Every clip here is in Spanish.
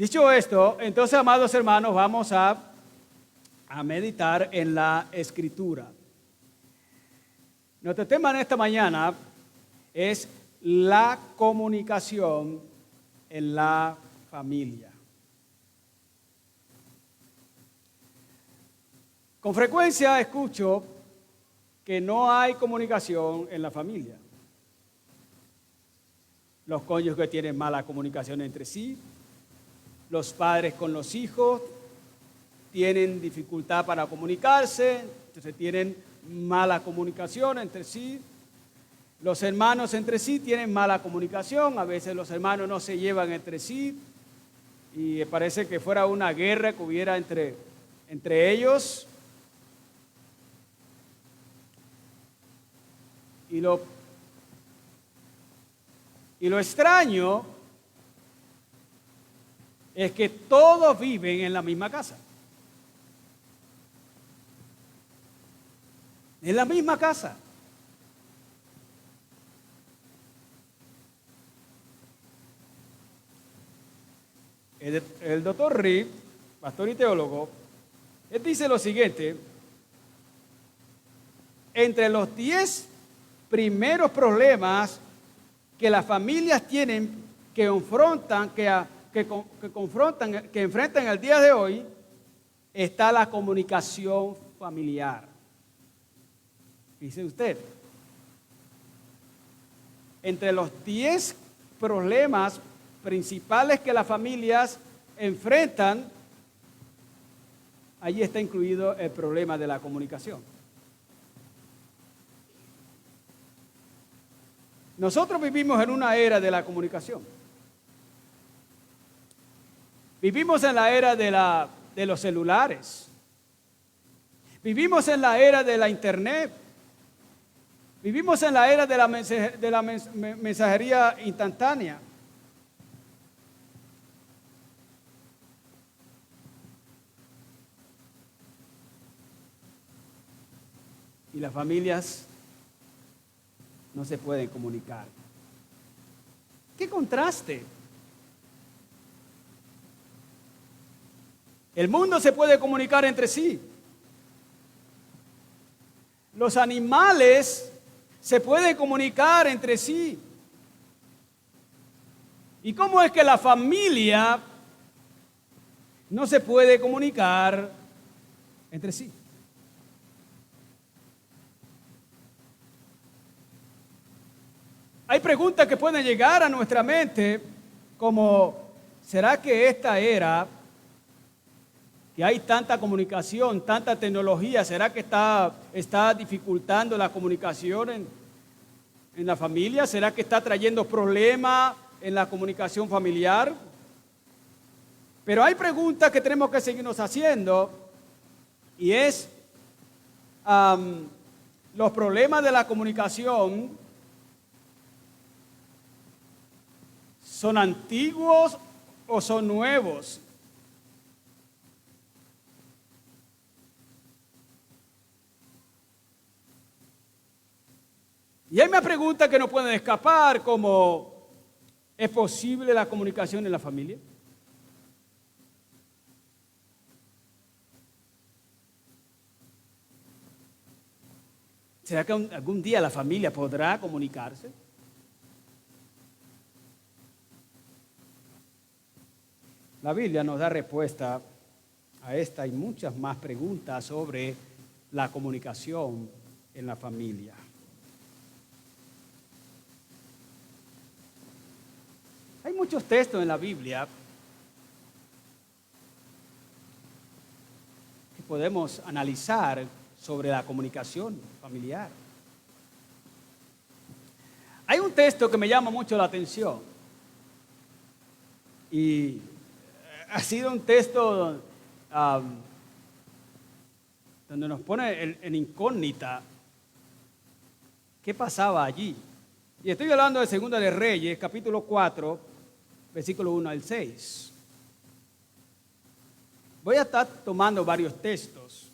Dicho esto, entonces, amados hermanos, vamos a meditar en la Escritura. Nuestro tema en esta mañana es la comunicación en la familia. Con frecuencia escucho que no hay comunicación en la familia. Los cónyuges tienen mala comunicación entre sí, los padres con los hijos tienen dificultad para comunicarse, entonces tienen mala comunicación entre sí. Los hermanos entre sí tienen mala comunicación, a veces los hermanos no se llevan entre sí y parece que fuera una guerra que hubiera entre ellos. Y lo extraño es que todos viven en la misma casa. En la misma casa. El doctor Reed, pastor y teólogo, él dice lo siguiente: entre los 10 primeros problemas que las familias tienen, que enfrentan el día de hoy, está la comunicación familiar. Dice usted, entre los 10 problemas principales que las familias enfrentan, allí está incluido el problema de la comunicación. Nosotros vivimos en una era de la comunicación. Vivimos en la era de los celulares. Vivimos en la era de la internet. Vivimos en la era de la mensajería instantánea. Y las familias no se pueden comunicar. ¡Qué contraste! El mundo se puede comunicar entre sí. Los animales se pueden comunicar entre sí. ¿Y cómo es que la familia no se puede comunicar entre sí? Hay preguntas que pueden llegar a nuestra mente como, ¿será que esta era, que hay tanta comunicación, tanta tecnología, será que está dificultando la comunicación en la familia? ¿Será que está trayendo problemas en la comunicación familiar? Pero hay preguntas que tenemos que seguirnos haciendo y es, los problemas de la comunicación ¿son antiguos o son nuevos? Y hay más preguntas que no pueden escapar, como ¿es posible la comunicación en la familia? ¿Será que algún día la familia podrá comunicarse? La Biblia nos da respuesta a esta y muchas más preguntas sobre la comunicación en la familia. Hay muchos textos en la Biblia que podemos analizar sobre la comunicación familiar. Hay un texto que me llama mucho la atención y ha sido un texto donde nos pone en incógnita qué pasaba allí. Y estoy hablando de Segunda de Reyes, capítulo 4, versículo 1 al 6. Voy a estar tomando varios textos.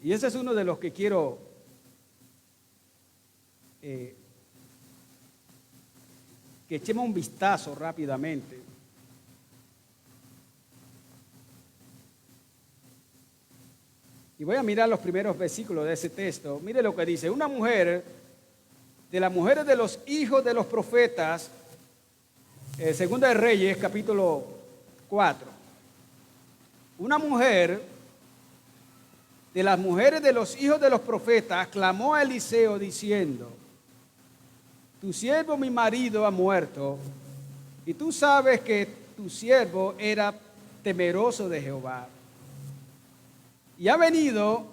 Y ese es uno de los que quiero que echemos un vistazo rápidamente. Y voy a mirar los primeros versículos de ese texto. Mire lo que dice. Una mujer, de las mujeres de los hijos de los profetas, Segunda de Reyes, capítulo 4. Una mujer de las mujeres de los hijos de los profetas clamó a Eliseo diciendo: tu siervo mi marido ha muerto, y tú sabes que tu siervo era temeroso de Jehová. Y ha venido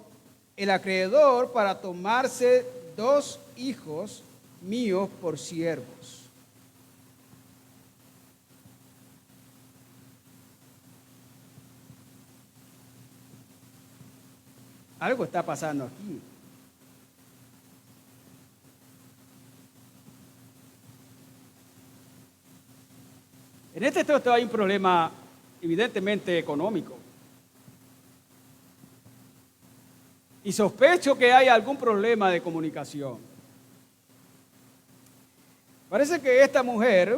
el acreedor para tomarse 2 hijos míos por siervos. Algo está pasando aquí. En este texto hay un problema evidentemente económico. Y sospecho que hay algún problema de comunicación. Parece que esta mujer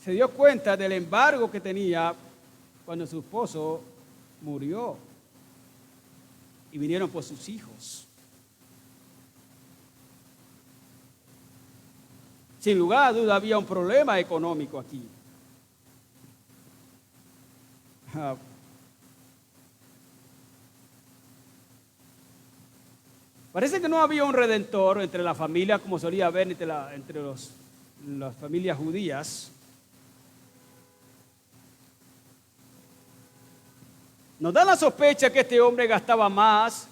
se dio cuenta del embargo que tenía cuando su esposo murió. Y vinieron por sus hijos. Sin lugar a duda había un problema económico aquí. Parece que no había un redentor entre la familia, como solía haber entre las familias judías. Nos da la sospecha que este hombre gastaba más,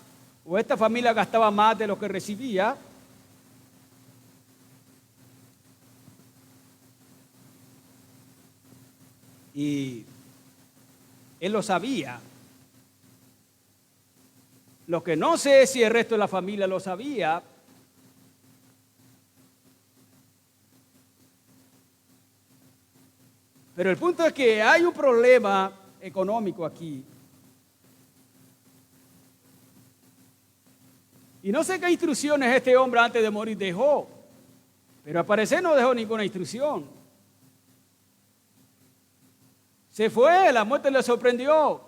o esta familia gastaba más de lo que recibía. Y él lo sabía. Lo que no sé es si el resto de la familia lo sabía. Pero el punto es que hay un problema económico aquí. Y no sé qué instrucciones este hombre antes de morir dejó, pero al parecer no dejó ninguna instrucción. Se fue, la muerte le sorprendió.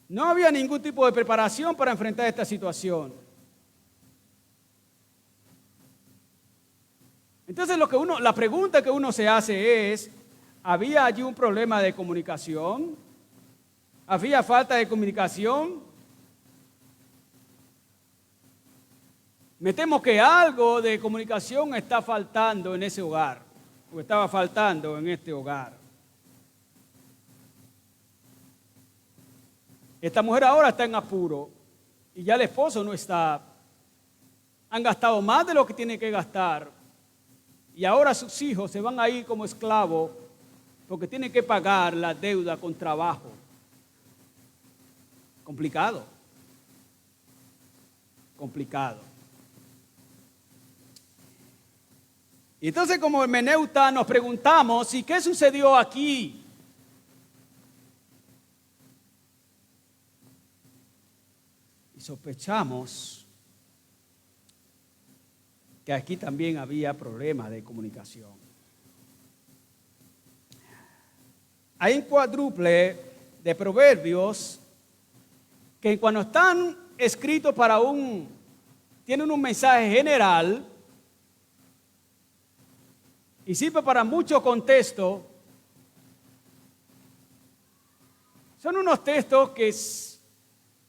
No había ningún tipo de preparación para enfrentar esta situación. Entonces la pregunta que uno se hace es, ¿había allí un problema de comunicación? ¿Había falta de comunicación? Me temo que algo de comunicación está faltando en ese hogar, o estaba faltando en este hogar. Esta mujer ahora está en apuro y ya el esposo no está. Han gastado más de lo que tienen que gastar y ahora sus hijos se van a ir como esclavos porque tienen que pagar la deuda con trabajo. Complicado. Y entonces, como hermeneuta, nos preguntamos, ¿y qué sucedió aquí? Y sospechamos que aquí también había problemas de comunicación. Hay un cuádruple de proverbios que cuando están escritos tienen un mensaje general y sirve para mucho contexto. Son unos textos que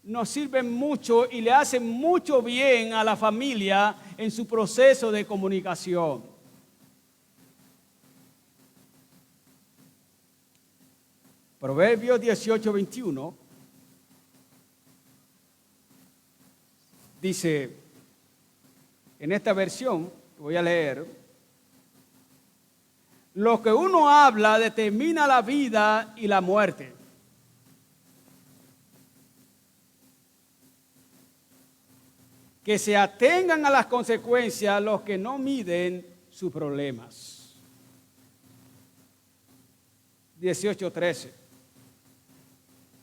nos sirven mucho y le hacen mucho bien a la familia en su proceso de comunicación. Proverbios 18:21 dice, en esta versión, voy a leer, lo que uno habla determina la vida y la muerte. Que se atengan a las consecuencias los que no miden sus problemas. 18:13.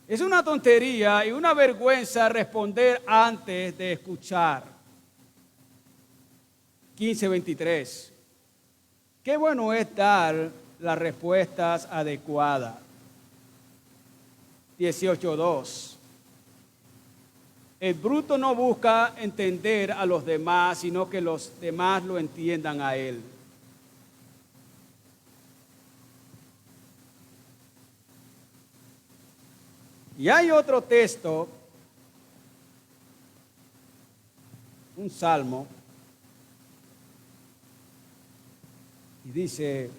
Es una tontería y una vergüenza responder antes de escuchar. 15:23. Qué bueno es dar las respuestas adecuadas. 18:2. El bruto no busca entender a los demás, sino que los demás lo entiendan a él. Y hay otro texto, un salmo, y dice: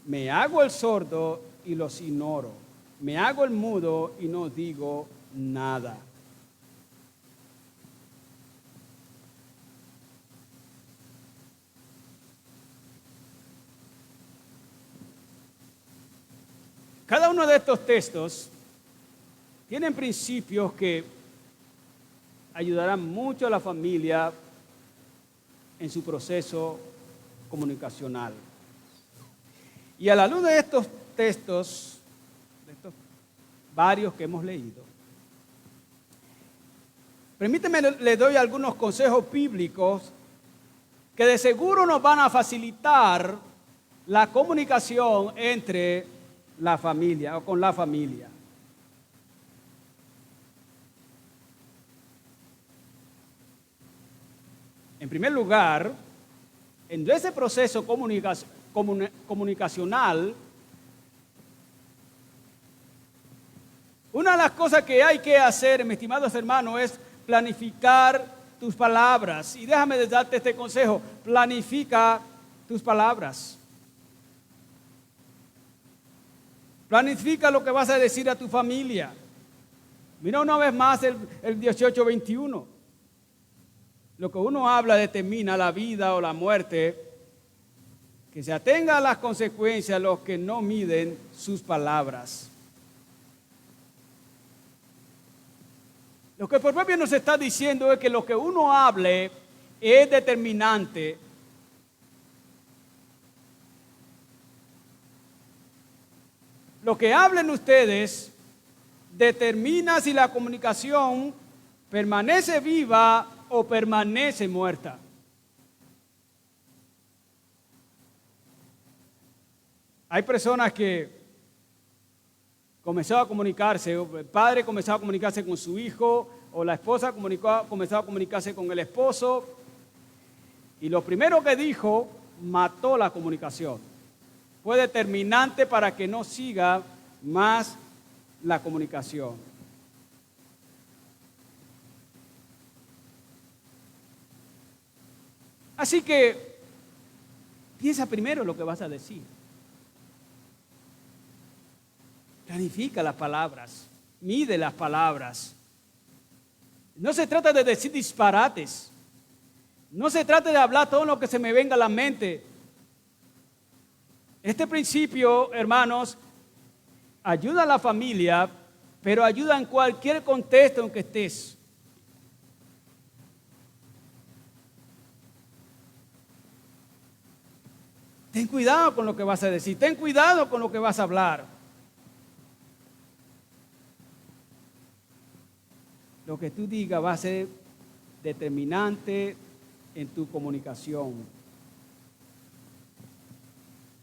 me hago el sordo y los ignoro, me hago el mudo y no digo nada. Cada uno de estos textos tienen principios que ayudarán mucho a la familia en su proceso comunicacional. Y a la luz de estos textos, de estos varios que hemos leído, permíteme, le doy algunos consejos bíblicos que de seguro nos van a facilitar la comunicación entre la familia o con la familia. En primer lugar, en ese proceso comunicacional, una de las cosas que hay que hacer, mis estimados hermanos, es planificar tus palabras. Y déjame darte este consejo: planifica tus palabras. Planifica lo que vas a decir a tu familia. Mira una vez más el 18:21. Lo que uno habla determina la vida o la muerte. Que se atenga a las consecuencias los que no miden sus palabras. Lo que el proverbio nos está diciendo es que lo que uno hable es determinante. Lo que hablen ustedes determina si la comunicación permanece viva o permanece muerta. Hay personas que comenzó a comunicarse, o el padre comenzó a comunicarse con su hijo, o la esposa comenzó a comunicarse con el esposo, y lo primero que dijo mató la comunicación. Fue determinante para que no siga más la comunicación. Así que piensa primero lo que vas a decir. Planifica las palabras, mide las palabras. No se trata de decir disparates. No se trata de hablar todo lo que se me venga a la mente. Este principio, hermanos, ayuda a la familia, pero ayuda en cualquier contexto en que estés. Ten cuidado con lo que vas a decir, ten cuidado con lo que vas a hablar. Lo que tú digas va a ser determinante en tu comunicación.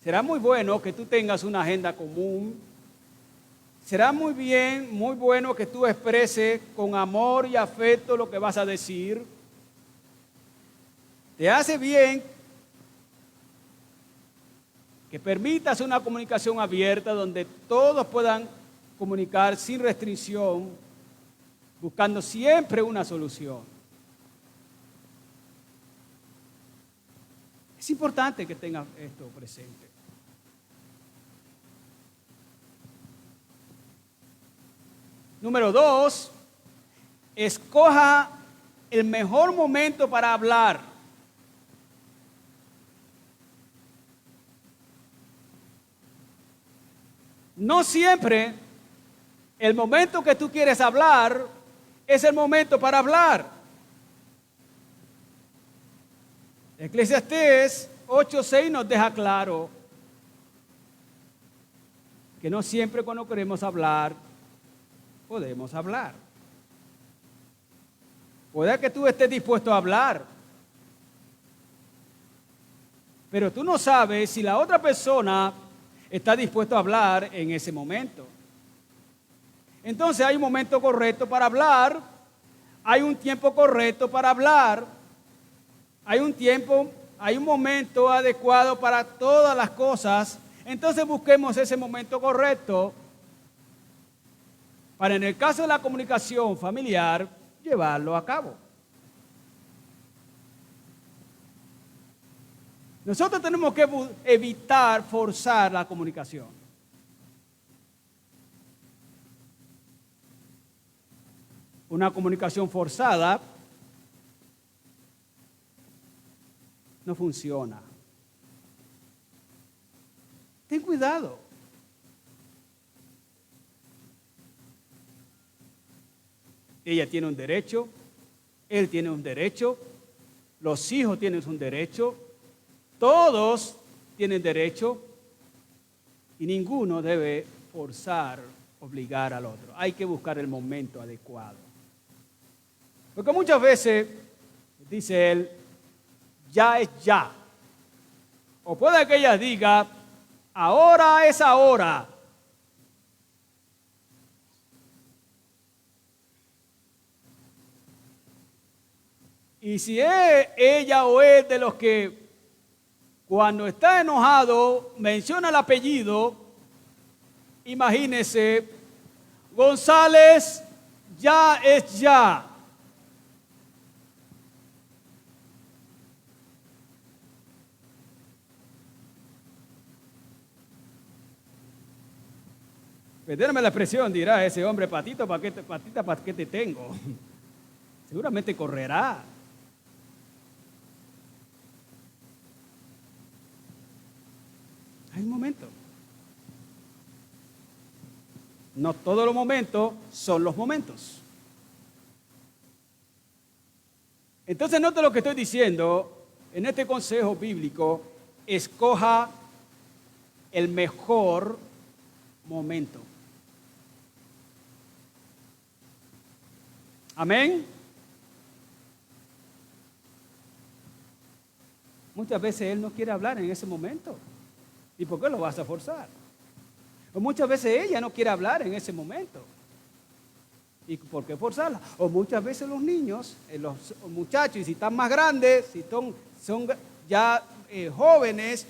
Será muy bueno que tú tengas una agenda común. Será muy bueno que tú expreses con amor y afecto lo que vas a decir. Te hace bien que permitas una comunicación abierta donde todos puedan comunicar sin restricción, buscando siempre una solución. Es importante que tengas esto presente. Número 2, escoja el mejor momento para hablar. No siempre el momento que tú quieres hablar es el momento para hablar. Eclesiastés 8:6 nos deja claro que no siempre cuando queremos hablar podemos hablar. Puede que tú estés dispuesto a hablar, pero tú no sabes si la otra persona está dispuesta a hablar en ese momento. Entonces hay un momento correcto para hablar, hay un tiempo correcto para hablar, hay un momento adecuado para todas las cosas. Entonces busquemos ese momento correcto para, en el caso de la comunicación familiar, llevarlo a cabo. Nosotros tenemos que evitar forzar la comunicación. Una comunicación forzada no funciona. Ten cuidado. Ella tiene un derecho, él tiene un derecho, los hijos tienen un derecho, todos tienen derecho y ninguno debe forzar, obligar al otro. Hay que buscar el momento adecuado. Porque muchas veces, dice él, ya es ya. O puede que ella diga, ahora es ahora. Y si es ella o él de los que cuando está enojado menciona el apellido, imagínese, González ya es ya. Perdóname la expresión, dirá ese hombre, patita, ¿para qué te tengo? Seguramente correrá. Hay un momento. No todos los momentos son los momentos. Entonces, note lo que estoy diciendo en este consejo bíblico: escoja el mejor momento. Amén. Muchas veces él no quiere hablar en ese momento. ¿Y por qué lo vas a forzar? O muchas veces ella no quiere hablar en ese momento. ¿Y por qué forzarla? O muchas veces los niños, los muchachos, y si están más grandes, si son ya jóvenes,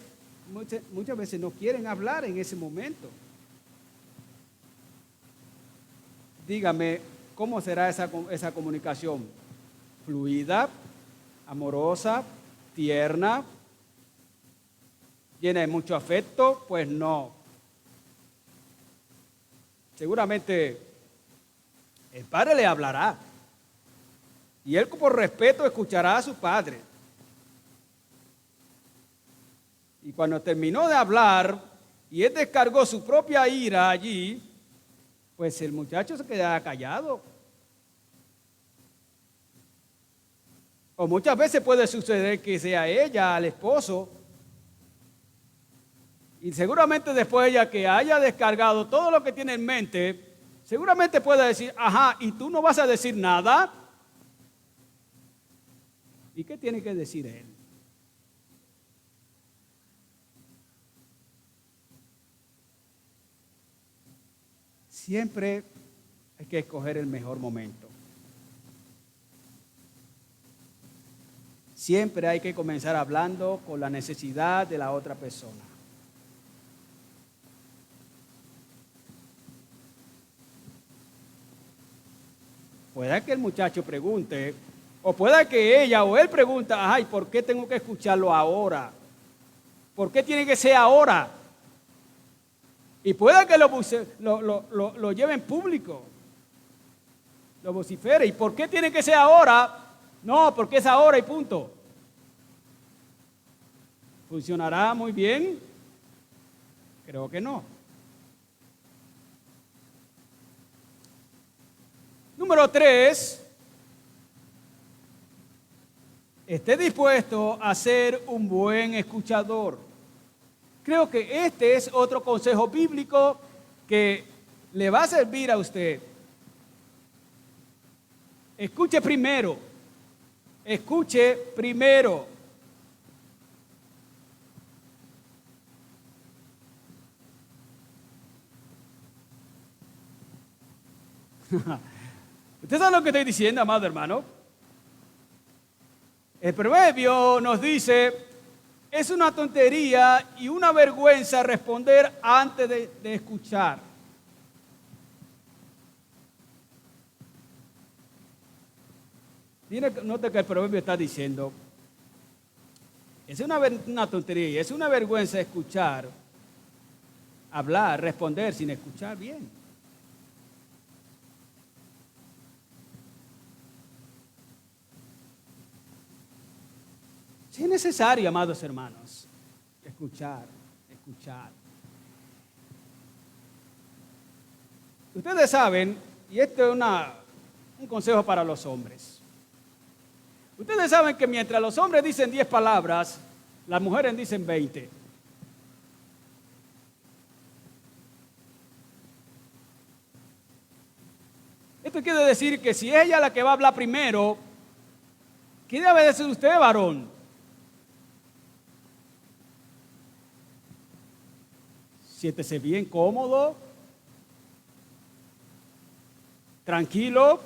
muchas veces no quieren hablar en ese momento. Dígame, ¿cómo será esa comunicación? ¿Fluida, amorosa, tierna, llena de mucho afecto? Pues no. Seguramente el padre le hablará y él por respeto escuchará a su padre. Y cuando terminó de hablar y él descargó su propia ira allí, pues el muchacho se quedará callado. O muchas veces puede suceder que sea ella, el esposo, y seguramente después ella que haya descargado todo lo que tiene en mente, seguramente puede decir, ajá, ¿y tú no vas a decir nada? ¿Y qué tiene que decir él? Siempre hay que escoger el mejor momento. Siempre hay que comenzar hablando con la necesidad de la otra persona. Puede que el muchacho pregunte, o puede que ella o él pregunta, ay, ¿por qué tengo que escucharlo ahora? ¿Por qué tiene que ser ahora? Y puede que lo lleve en público, lo vocifere. ¿Y por qué tiene que ser ahora? No, porque es ahora y punto. ¿Funcionará muy bien? Creo que no. Número 3, esté dispuesto a ser un buen escuchador. Creo que este es otro consejo bíblico que le va a servir a usted. Escuche primero. Escuche primero. ¿Usted sabe lo que estoy diciendo, amado hermano? El proverbio nos dice, es una tontería y una vergüenza responder antes de escuchar. Nota que el proverbio está diciendo, es una tontería y es una vergüenza escuchar, hablar, responder sin escuchar bien. Sí es necesario, amados hermanos, escuchar. Ustedes saben, y esto es un consejo para los hombres. Ustedes saben que mientras los hombres dicen 10 palabras, las mujeres dicen 20. Esto quiere decir que si es ella la que va a hablar primero, ¿qué debe decir usted, varón? Siéntese bien cómodo, tranquilo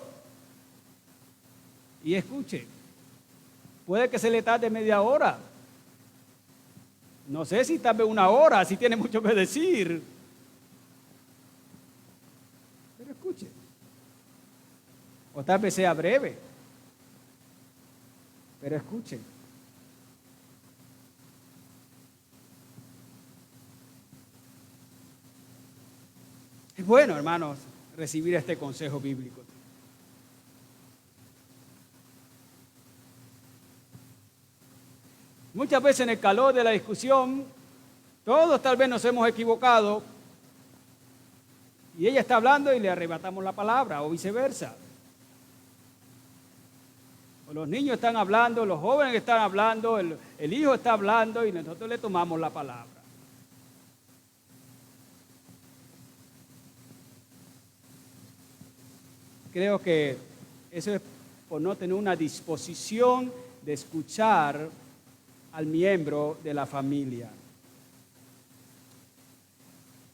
y escuche. Puede que se le tarde media hora. No sé si tal vez una hora, si tiene mucho que decir. Pero escuche. O tal vez sea breve. Pero escuche. Es bueno, hermanos, recibir este consejo bíblico. Muchas veces en el calor de la discusión, todos tal vez nos hemos equivocado y ella está hablando y le arrebatamos la palabra o viceversa. O los niños están hablando, los jóvenes están hablando, el hijo está hablando y nosotros le tomamos la palabra. Creo que eso es por no tener una disposición de escuchar al miembro de la familia.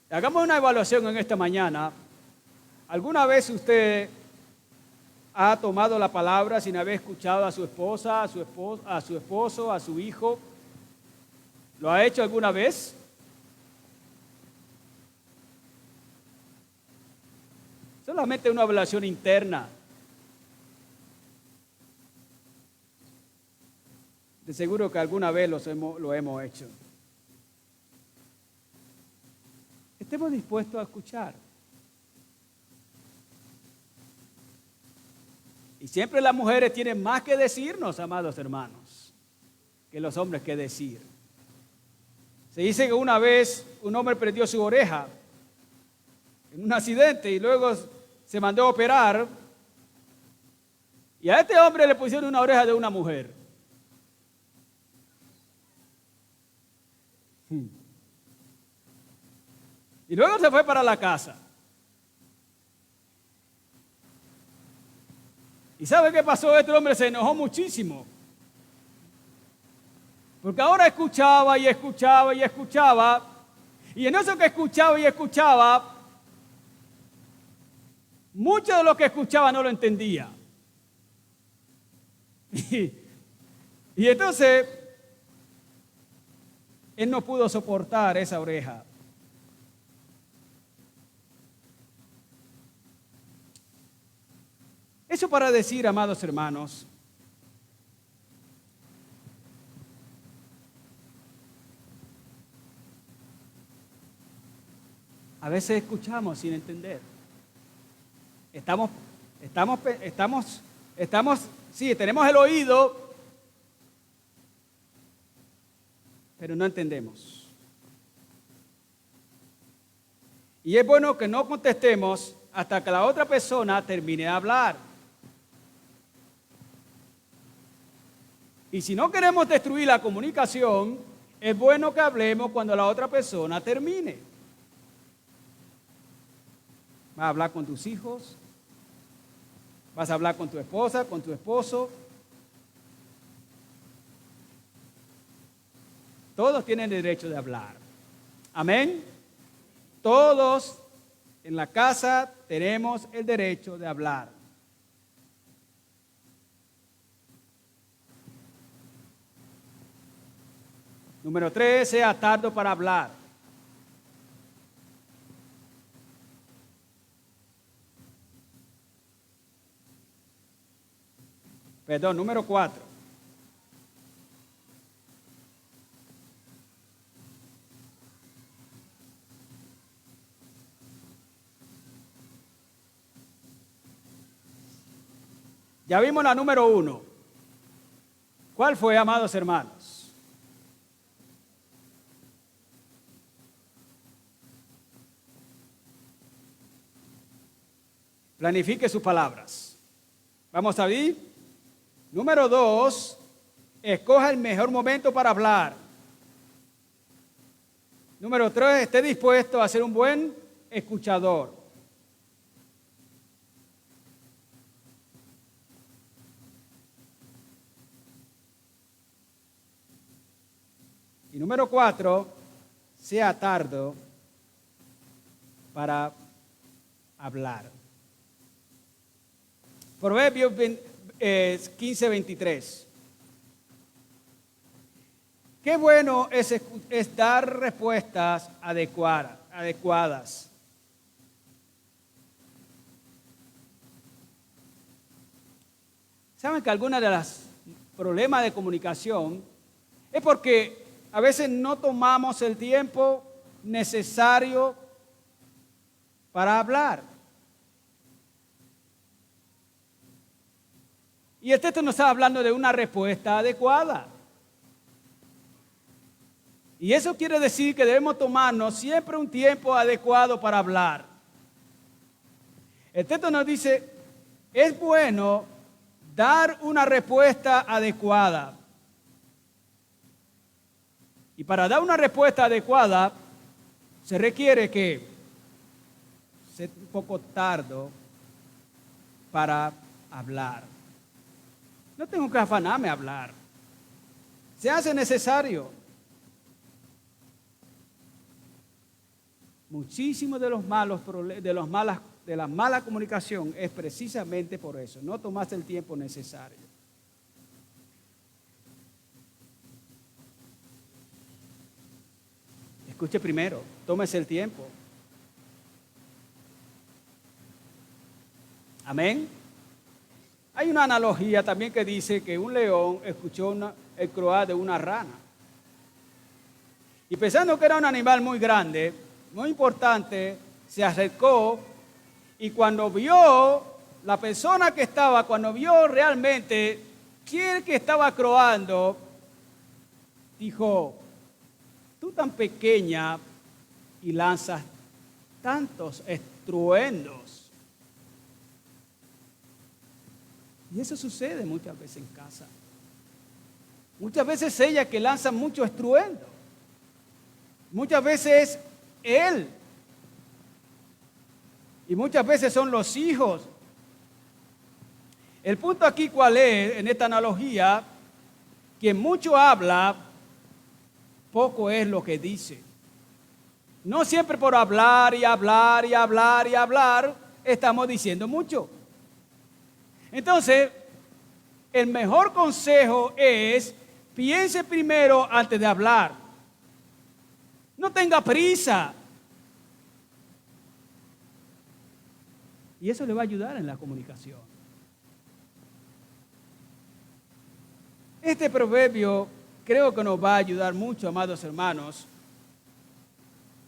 Hagamos una evaluación en esta mañana. ¿Alguna vez usted ha tomado la palabra sin haber escuchado a su esposa, a su esposo, a su hijo? ¿Lo ha hecho alguna vez? Solamente una evaluación interna. De seguro que alguna vez lo hemos hecho. Estemos dispuestos a escuchar. Y siempre las mujeres tienen más que decirnos, amados hermanos, que los hombres que decir. Se dice que una vez un hombre perdió su oreja en un accidente y luego se mandó a operar. Y a este hombre le pusieron una oreja de una mujer. Y luego se fue para la casa. ¿Y sabe qué pasó? Este hombre se enojó muchísimo. Porque ahora escuchaba y escuchaba y escuchaba. Y en eso que escuchaba y escuchaba, mucho de lo que escuchaba no lo entendía. Y entonces, él no pudo soportar esa oreja. Eso para decir, amados hermanos, a veces escuchamos sin entender. Sí, tenemos el oído, pero no entendemos. Y es bueno que no contestemos hasta que la otra persona termine de hablar. Y si no queremos destruir la comunicación, es bueno que hablemos cuando la otra persona termine. Vas a hablar con tus hijos, vas a hablar con tu esposa, con tu esposo. Todos tienen el derecho de hablar. Amén. Todos en la casa tenemos el derecho de hablar. Número 3, sea tardo para hablar. Perdón, número 4. Ya vimos la número 1. ¿Cuál fue, amados hermanos? Planifique sus palabras. Vamos a ver. Número 2, escoja el mejor momento para hablar. Número 3, esté dispuesto a ser un buen escuchador. Y número 4, sea tardo para hablar. Proverbios 15:23. Qué bueno es dar respuestas adecuadas. ¿Saben que algunos de los problemas de comunicación es porque a veces no tomamos el tiempo necesario para hablar? Y el texto nos está hablando de una respuesta adecuada. Y eso quiere decir que debemos tomarnos siempre un tiempo adecuado para hablar. El texto nos dice, es bueno dar una respuesta adecuada. Y para dar una respuesta adecuada, se requiere que sea un poco tardo para hablar. No tengo que afanarme a hablar. Se hace necesario. Muchísimo de la mala comunicación es precisamente por eso. No tomaste el tiempo necesario. Escuche primero. Tómese el tiempo. Amén. Hay una analogía también que dice que un león escuchó el croar de una rana. Y pensando que era un animal muy grande, muy importante, se acercó y cuando vio la persona que estaba, cuando vio realmente quién que estaba croando, dijo, tú tan pequeña y lanzas tantos estruendos. Y eso sucede muchas veces en casa. Muchas veces ella que lanza mucho estruendo. Muchas veces él. Y muchas veces son los hijos. El punto aquí cuál es en esta analogía, quien mucho habla, poco es lo que dice. No siempre por hablar y hablar y hablar y hablar estamos diciendo mucho. Entonces, el mejor consejo es, piense primero antes de hablar. No tenga prisa. Y eso le va a ayudar en la comunicación. Este proverbio creo que nos va a ayudar mucho, amados hermanos,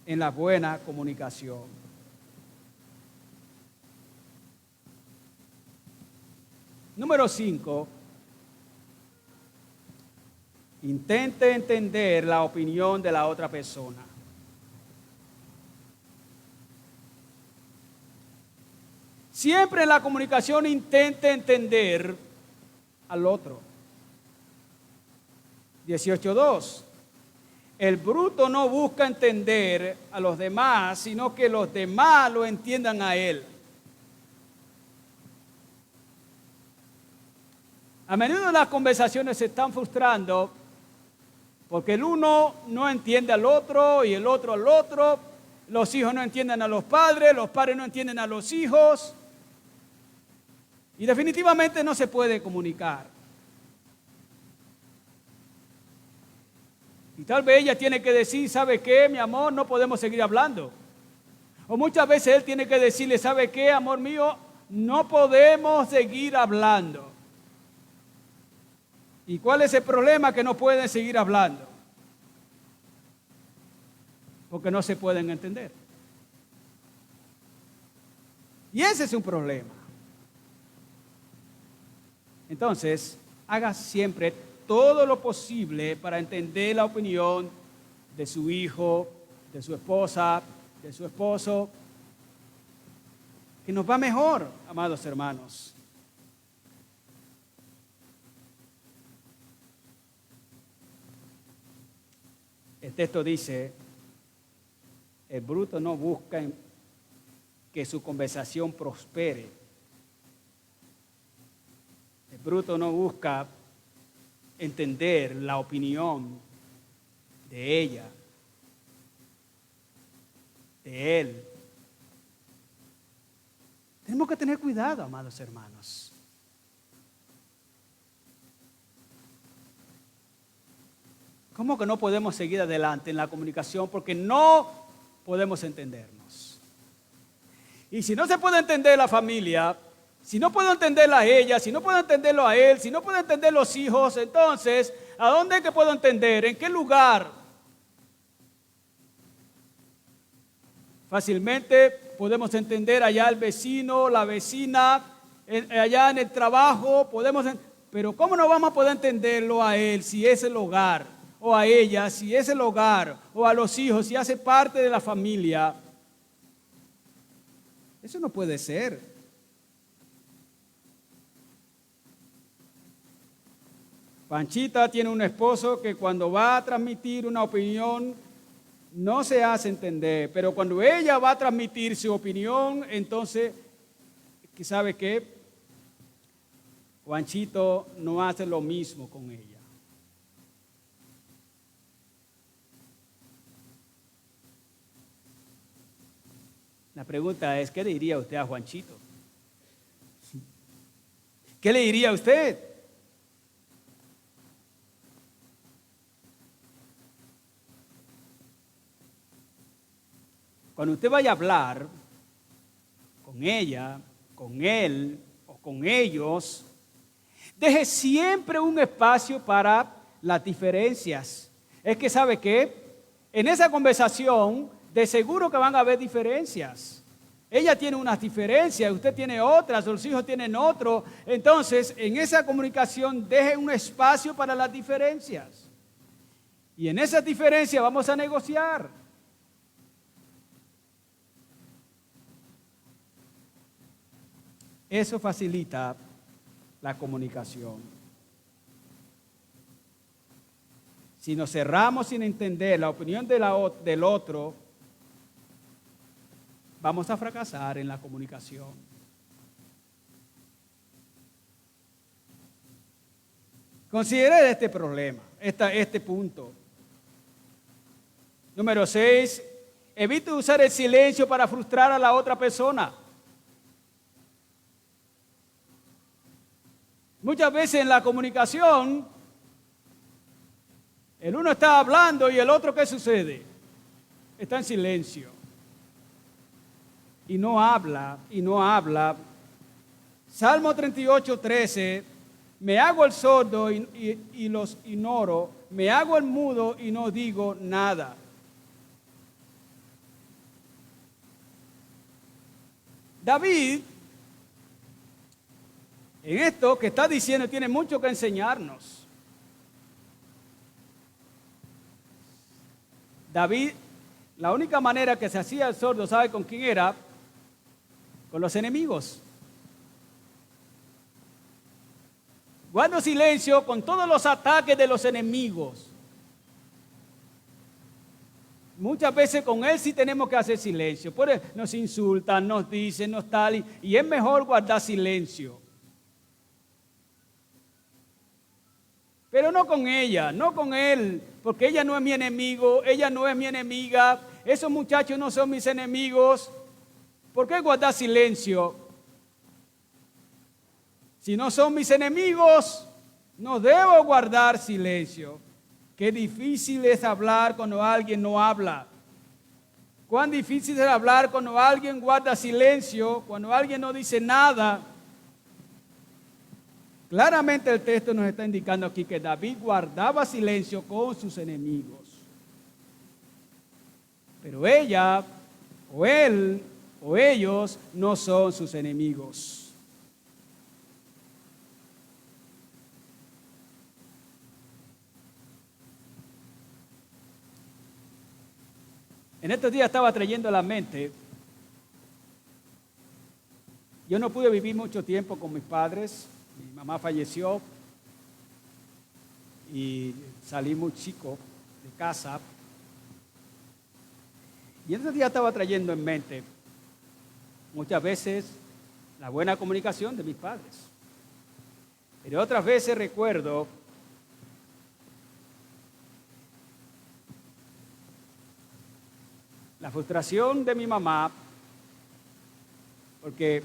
en la buena comunicación. Número 5, intente entender la opinión de la otra persona. Siempre en la comunicación intente entender al otro. 18:2. El bruto no busca entender a los demás, sino que los demás lo entiendan a él. A menudo las conversaciones se están frustrando porque el uno no entiende al otro y el otro al otro. los hijos no entienden a los padres no entienden a los hijos. Y definitivamente no se puede comunicar. Y tal vez ella tiene que decir, ¿sabe qué, mi amor? No podemos seguir hablando. O muchas veces él tiene que decirle, ¿sabe qué, amor mío? No podemos seguir hablando. ¿Y cuál es el problema? Que no pueden seguir hablando. Porque no se pueden entender. Y ese es un problema. Entonces, haga siempre todo lo posible para entender la opinión de su hijo, de su esposa, de su esposo, que nos va mejor, amados hermanos. El texto dice, el bruto no busca que su conversación prospere. El bruto no busca entender la opinión de ella, de él. Tenemos que tener cuidado, amados hermanos. ¿Cómo que no podemos seguir adelante en la comunicación? Porque no podemos entendernos. Y si no se puede entender la familia, si no puedo entenderla a ella, si no puedo entenderlo a él, si no puedo entender los hijos, entonces, ¿a dónde es que puedo entender? ¿En qué lugar? Fácilmente podemos entender allá el vecino, la vecina, allá en el trabajo, pero ¿cómo no vamos a poder entenderlo a él si es el hogar? O a ella si es el hogar, o a los hijos si hace parte de la familia. Eso no puede ser. Panchita tiene un esposo que cuando va a transmitir una opinión no se hace entender, pero cuando ella va a transmitir su opinión, entonces, ¿sabe qué? Juanchito no hace lo mismo con ella. La pregunta es, ¿qué le diría usted a Juanchito? ¿Qué le diría a usted? Cuando usted vaya a hablar con ella, con él o con ellos, deje siempre un espacio para las diferencias. Es que, ¿sabe qué? En esa conversación, de seguro que van a haber diferencias. Ella tiene unas diferencias, usted tiene otras, los hijos tienen otro. Entonces, en esa comunicación, deje un espacio para las diferencias. Y en esas diferencias vamos a negociar. Eso facilita la comunicación. Si nos cerramos sin entender la opinión del otro, vamos a fracasar en la comunicación. Considere este problema, este punto. Número 6, evite usar el silencio para frustrar a la otra persona. Muchas veces en la comunicación, el uno está hablando y el otro, ¿qué sucede? Está en silencio. Y no habla, y no habla. Salmo 38:13, me hago el sordo y los ignoro, me hago el mudo y no digo nada. David, en esto que está diciendo, tiene mucho que enseñarnos. David, la única manera que se hacía el sordo, ¿sabe con quién era? Con los enemigos. Guardo silencio con todos los ataques de los enemigos. Muchas veces con él sí tenemos que hacer silencio. Nos insultan, nos dicen, nos tal, y es mejor guardar silencio. Pero no con ella, no con él, porque ella no es mi enemigo, ella no es mi enemiga. esos muchachos no son mis enemigos. ¿Por qué guardar silencio? Si no son mis enemigos, no debo guardar silencio. Qué difícil es hablar cuando alguien no habla. Cuán difícil es hablar cuando alguien guarda silencio, cuando alguien no dice nada. Claramente el texto nos está indicando aquí que David guardaba silencio con sus enemigos. Pero ella, o él, o ellos no son sus enemigos. En estos días estaba trayendo a la mente, yo no pude vivir mucho tiempo con mis padres. Mi mamá falleció y salí muy chico de casa. Y ese día estaba trayendo en mente muchas veces la buena comunicación de mis padres. Pero otras veces recuerdo la frustración de mi mamá porque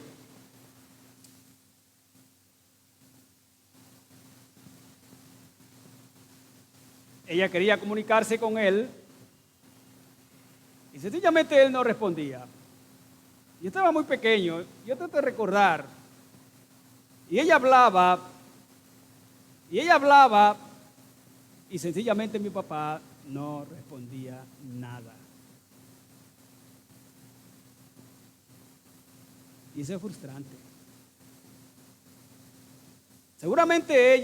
ella quería comunicarse con él y sencillamente él no respondía. Yo estaba muy pequeño, yo trato de recordar, y ella hablaba, y sencillamente mi papá no respondía nada. Y eso es frustrante. Seguramente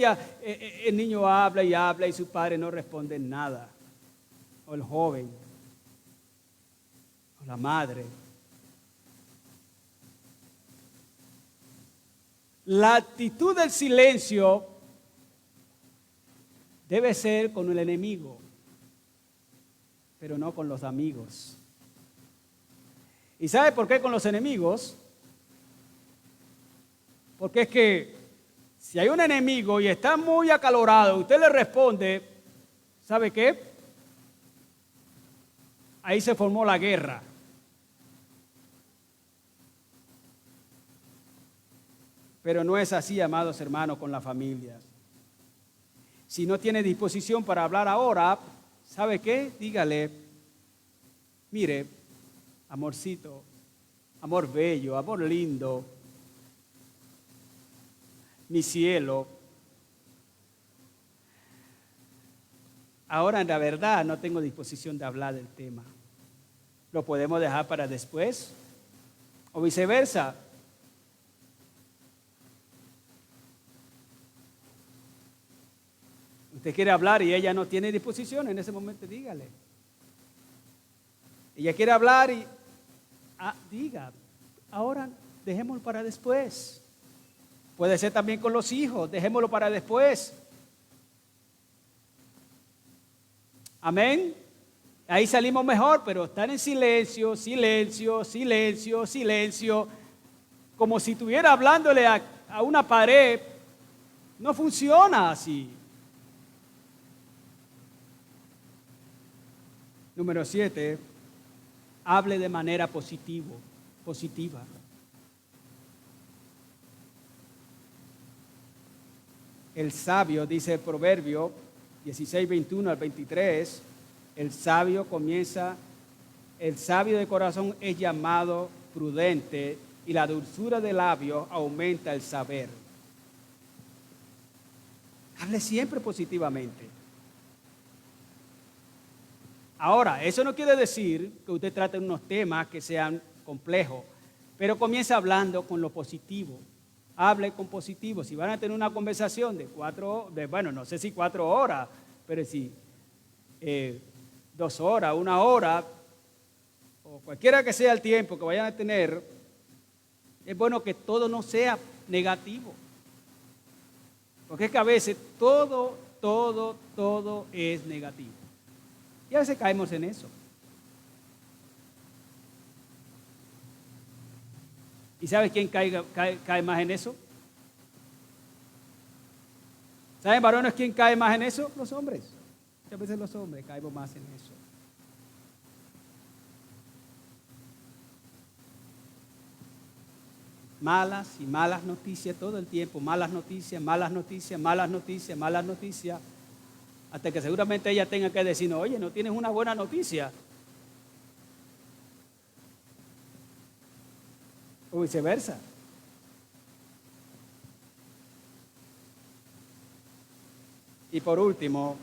el niño habla y su padre no responde nada. O el joven, o la madre. La actitud del silencio debe ser con el enemigo, pero no con los amigos. ¿Y sabe por qué con los enemigos? Porque es que si hay un enemigo y está muy acalorado, usted le responde, ¿sabe qué? Ahí se formó la guerra. Pero no es así, amados hermanos, con la familia. Si no tiene disposición para hablar ahora, ¿sabe qué? Dígale, mire, amorcito, amor bello, amor lindo, mi cielo. Ahora, en la verdad, no tengo disposición de hablar del tema. ¿Lo podemos dejar para después? O viceversa. Usted quiere hablar y ella no tiene disposición, en ese momento dígale. Ella quiere hablar y diga, ahora dejémoslo para después. Puede ser también con los hijos, dejémoslo para después. Amén. Ahí salimos mejor, pero estar en silencio, silencio, silencio, silencio, como si estuviera hablándole a una pared, no funciona así. Número 7, hable de manera positiva. El sabio, dice el proverbio 16, 21 al 23, el sabio de corazón es llamado prudente y la dulzura de labios aumenta el saber. Hable siempre positivamente. Ahora, eso no quiere decir que usted trate unos temas que sean complejos, pero comienza hablando con lo positivo. Hable con positivo. Si van a tener una conversación no sé si 4 horas, pero si 2 horas, 1 hora, o cualquiera que sea el tiempo que vayan a tener, es bueno que todo no sea negativo. Porque es que a veces todo es negativo. Y a veces caemos en eso. ¿Y sabes quién cae más en eso? ¿Saben, varones, quién cae más en eso? Los hombres. Muchas veces los hombres caemos más en eso. malas y malas noticias todo el tiempo, malas noticias, malas noticias, malas noticias, malas noticias, hasta que seguramente ella tenga que decir, oye, no tienes una buena noticia. O viceversa. Y por último,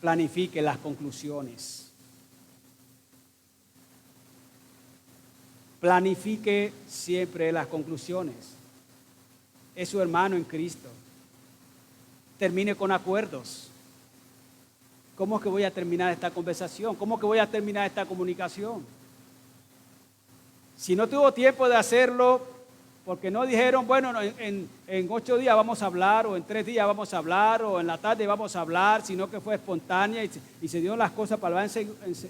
planifique las conclusiones. Planifique siempre las conclusiones. Es su hermano en Cristo. Termine con acuerdos. ¿Cómo es que voy a terminar esta conversación? ¿Cómo es que voy a terminar esta comunicación? Si no tuvo tiempo de hacerlo, porque no dijeron, bueno, en 8 días vamos a hablar, o en 3 días vamos a hablar, o en la tarde vamos a hablar, sino que fue espontánea y se dieron las cosas para hablar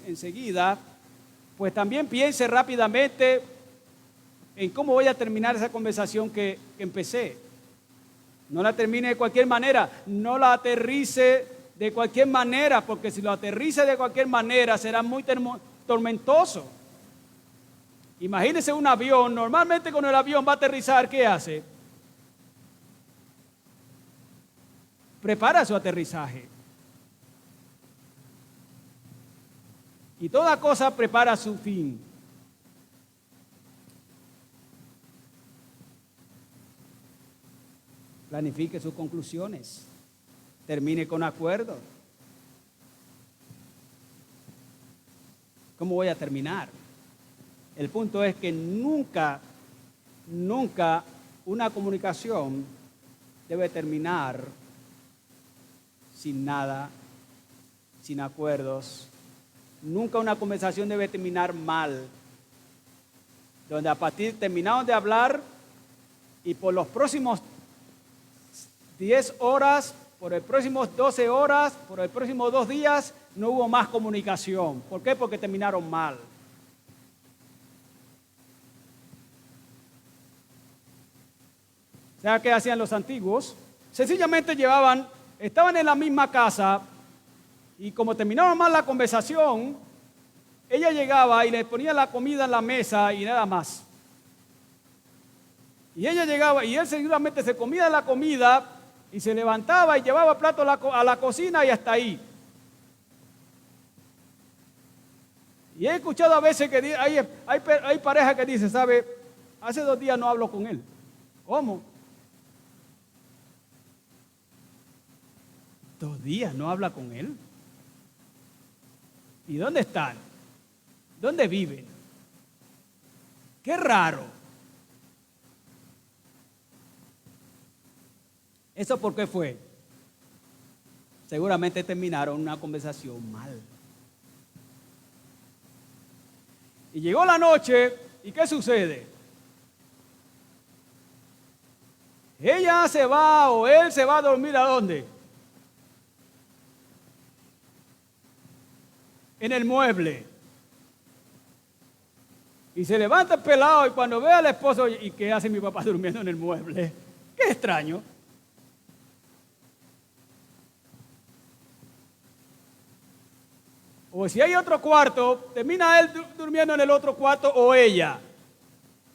enseguida, pues también piense rápidamente en cómo voy a terminar esa conversación que empecé. No la termine de cualquier manera, no la aterrice de cualquier manera, porque si lo aterrice de cualquier manera será muy tormentoso. Imagínese un avión, normalmente cuando el avión va a aterrizar, ¿qué hace? Prepara su aterrizaje. Y toda cosa prepara su fin. Planifique sus conclusiones. Termine con acuerdo. ¿Cómo voy a terminar? El punto es que nunca una comunicación debe terminar sin nada, sin acuerdos. Nunca una conversación debe terminar mal, donde a partir terminaron de hablar y por los próximos 10 horas, por los próximos 12 horas, por los próximos 2 días, no hubo más comunicación. ¿Por qué? Porque terminaron mal. ¿Sabe qué hacían los antiguos? Sencillamente estaban en la misma casa y como terminaron mal la conversación, ella llegaba y le ponía la comida en la mesa y nada más. Y ella llegaba y él seguramente se comía la comida y se levantaba y llevaba plato a la cocina y hasta ahí. Y he escuchado a veces que hay parejas que dicen, ¿sabe? Hace 2 días no hablo con él. ¿Cómo? 2 días no habla con él. ¿Y dónde están? ¿Dónde viven? Qué raro. ¿Eso por qué fue? Seguramente terminaron una conversación mal. Y llegó la noche, ¿y qué sucede? Ella se va o él se va a dormir ¿a dónde? En el mueble. Y se levanta el pelado y cuando ve al esposo, ¿y qué hace mi papá durmiendo en el mueble? Qué extraño. O si hay otro cuarto, termina él durmiendo en el otro cuarto o ella.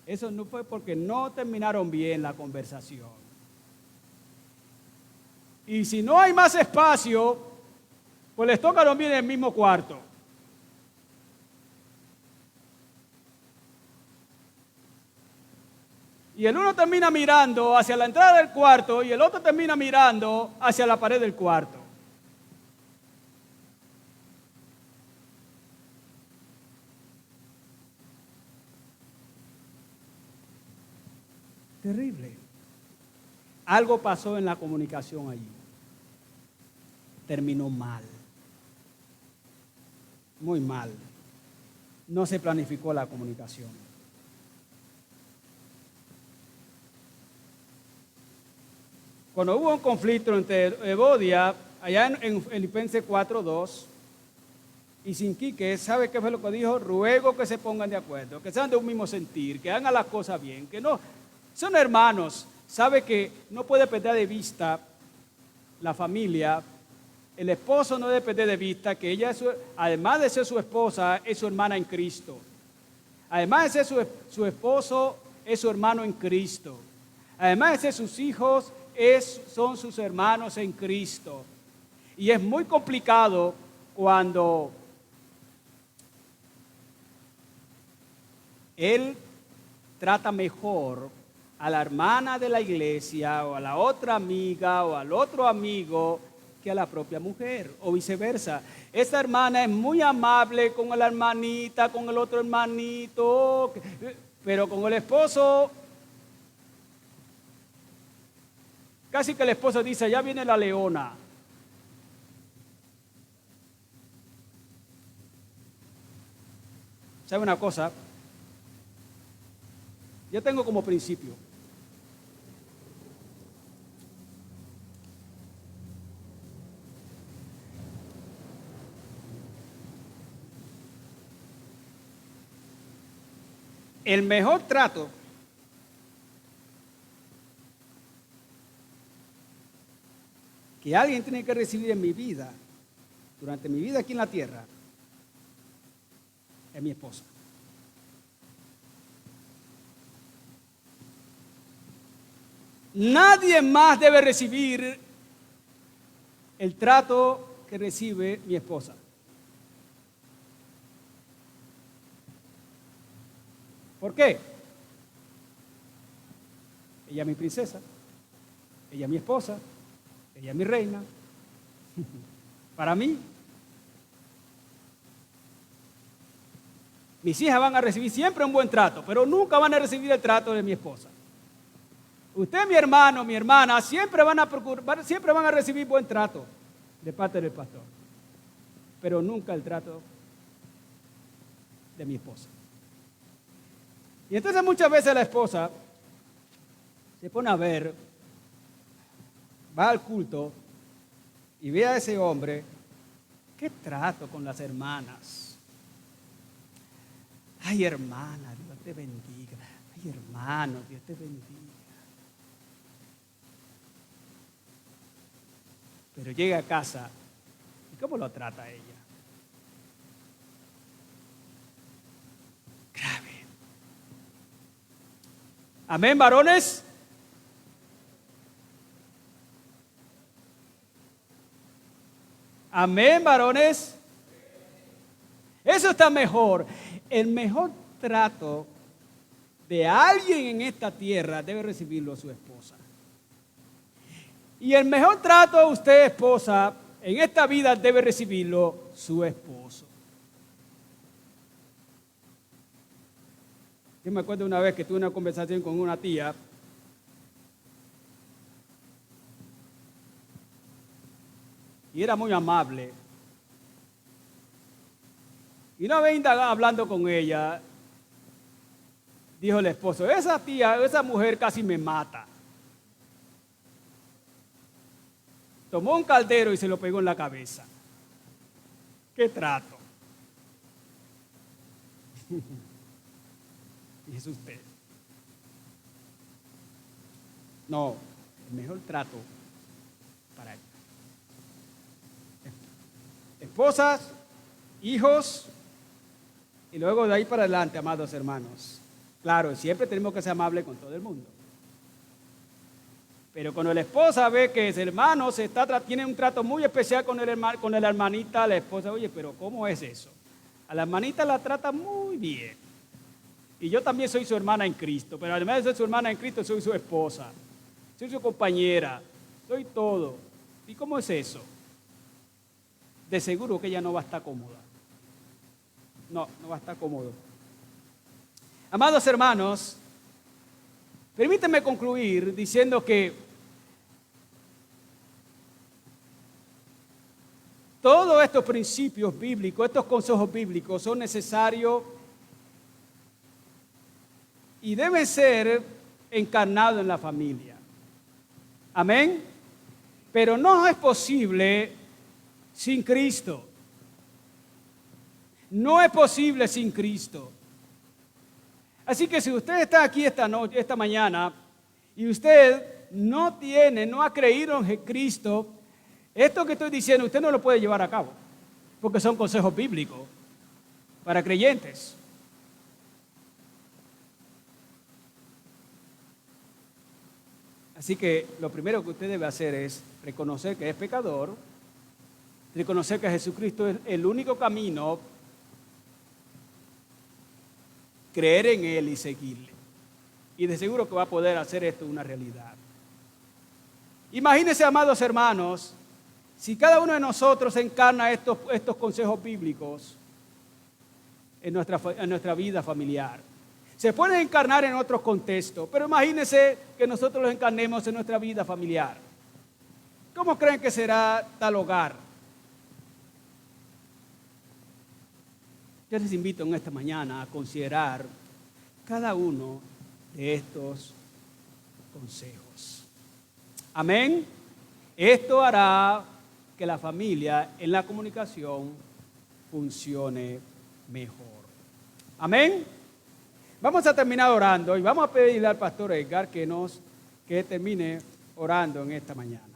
Eso no fue porque no terminaron bien la conversación. Y si no hay más espacio, pues les toca dormir en el mismo cuarto. Y el uno termina mirando hacia la entrada del cuarto y el otro termina mirando hacia la pared del cuarto. Terrible. Algo pasó en la comunicación allí. Terminó mal. Muy mal. No se planificó la comunicación. Cuando hubo un conflicto entre Evodia, allá en Filipenses 4:2, y Sintique, ¿sabe qué fue lo que dijo? Ruego que se pongan de acuerdo, que sean de un mismo sentir, que hagan las cosas bien, que no, son hermanos. Sabe que no puede perder de vista la familia. El esposo no debe perder de vista que ella, además de ser su esposa, es su hermana en Cristo. Además de ser su esposo, es su hermano en Cristo. Además de ser sus hijos, son sus hermanos en Cristo. Y es muy complicado cuando él trata mejor a la hermana de la iglesia o a la otra amiga o al otro amigo que a la propia mujer, o viceversa. Esa hermana es muy amable con la hermanita, con el otro hermanito, pero con el esposo, casi que el esposo dice, ya viene la leona. ¿Sabe una cosa? Yo tengo como principio, el mejor trato que alguien tiene que recibir en mi vida, durante mi vida aquí en la tierra, es mi esposa. Nadie más debe recibir el trato que recibe mi esposa. ¿Por qué? Ella es mi princesa, ella es mi esposa, ella es mi reina. Para mí, mis hijas van a recibir siempre un buen trato, pero nunca van a recibir el trato de mi esposa. Usted, mi hermano, mi hermana, siempre van a recibir buen trato de parte del pastor, pero nunca el trato de mi esposa. Y entonces muchas veces la esposa se pone a ver, va al culto y ve a ese hombre, qué trato con las hermanas. Ay, hermana, Dios te bendiga. Ay, hermano, Dios te bendiga. Pero llega a casa, ¿y cómo lo trata ella? Grave. Amén, varones. Amén, varones. Eso está mejor. El mejor trato de alguien en esta tierra debe recibirlo su esposa. Y el mejor trato a usted, esposa, en esta vida debe recibirlo su esposo. Yo me acuerdo una vez que tuve una conversación con una tía y era muy amable. Y una vez hablando con ella, dijo el esposo, esa mujer casi me mata. Tomó un caldero y se lo pegó en la cabeza. ¿Qué trato? Y es usted. No, el mejor trato para ella. Esposas, hijos, y luego de ahí para adelante, amados hermanos. Claro, siempre tenemos que ser amables con todo el mundo. Pero cuando la esposa ve que ese hermano tiene un trato muy especial con la hermanita, la esposa, oye, pero ¿cómo es eso? A la hermanita la trata muy bien. Y yo también soy su hermana en Cristo, pero además de ser su hermana en Cristo, soy su esposa, soy su compañera, soy todo. ¿Y cómo es eso? De seguro que ella no va a estar cómoda. No va a estar cómodo. Amados hermanos, permítanme concluir diciendo que todos estos principios bíblicos, estos consejos bíblicos son necesarios y deben ser encarnados en la familia. Amén. Pero no es posible sin Cristo. No es posible sin Cristo. Así que si usted está aquí esta mañana y usted no ha creído en Cristo, esto que estoy diciendo usted no lo puede llevar a cabo, porque son consejos bíblicos para creyentes. Así que lo primero que usted debe hacer es reconocer que es pecador, reconocer que Jesucristo es el único camino, creer en Él y seguirle. Y de seguro que va a poder hacer esto una realidad. Imagínense, amados hermanos, si cada uno de nosotros encarna estos consejos bíblicos en nuestra vida familiar. Se pueden encarnar en otros contextos, pero imagínense que nosotros los encarnemos en nuestra vida familiar. ¿Cómo creen que será tal hogar? Yo les invito en esta mañana a considerar cada uno de estos consejos. Amén. Esto hará que la familia en la comunicación funcione mejor. Amén. Vamos a terminar orando y vamos a pedirle al pastor Edgar que termine orando en esta mañana.